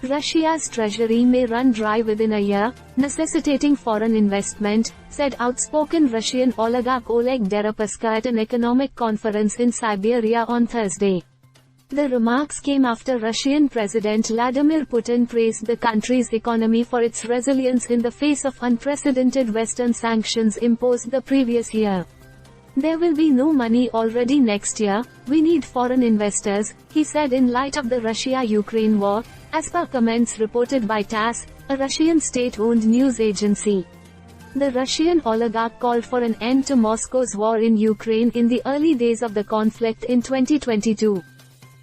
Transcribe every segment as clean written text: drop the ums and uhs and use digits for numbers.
Russia's treasury may run dry within a year, necessitating foreign investment, said outspoken Russian oligarch Oleg Deripaska at an economic conference in Siberia on Thursday. The remarks came after Russian President Vladimir Putin praised the country's economy for its resilience in the face of unprecedented Western sanctions imposed the previous year. There will be no money already next year, we need foreign investors, he said in light of the Russia-Ukraine war, as per comments reported by TASS, a Russian state-owned news agency. The Russian oligarch called for an end to Moscow's war in Ukraine in the early days of the conflict in 2022.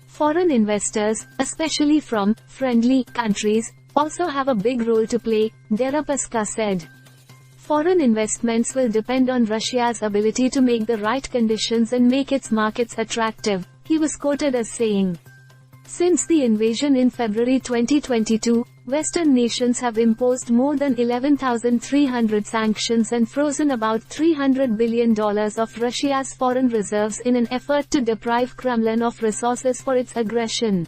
Foreign investors, especially from friendly countries, also have a big role to play, Deripaska said. Foreign investments will depend on Russia's ability to make the right conditions and make its markets attractive, he was quoted as saying. Since the invasion in February 2022, Western nations have imposed more than 11,300 sanctions and frozen about $300 billion of Russia's foreign reserves in an effort to deprive Kremlin of resources for its aggression.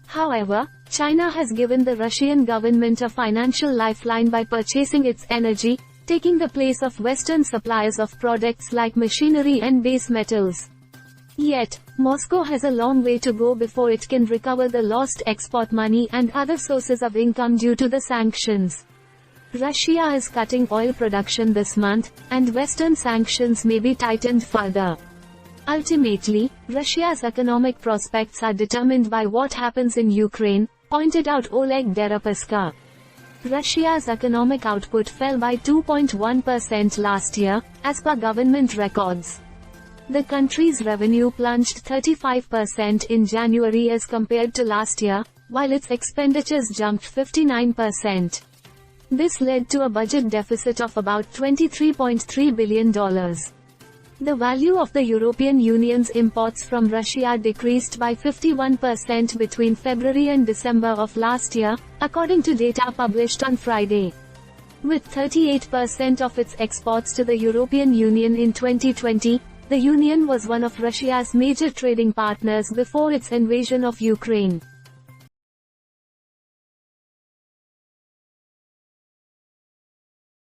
However, China has given the Russian government a financial lifeline by purchasing its energy, taking the place of Western suppliers of products like machinery and base metals. Yet, Moscow has a long way to go before it can recover the lost export money and other sources of income due to the sanctions. Russia is cutting oil production this month, and Western sanctions may be tightened further. Ultimately, Russia's economic prospects are determined by what happens in Ukraine, pointed out Oleg Deripaska. Russia's economic output fell by 2.1% last year, as per government records. The country's revenue plunged 35% in January as compared to last year, while its expenditures jumped 59%. This led to a budget deficit of about $23.3 billion. The value of the European Union's imports from Russia decreased by 51% between February and December of last year, according to data published on Friday. With 38% of its exports to the European Union in 2020, the Union was one of Russia's major trading partners before its invasion of Ukraine.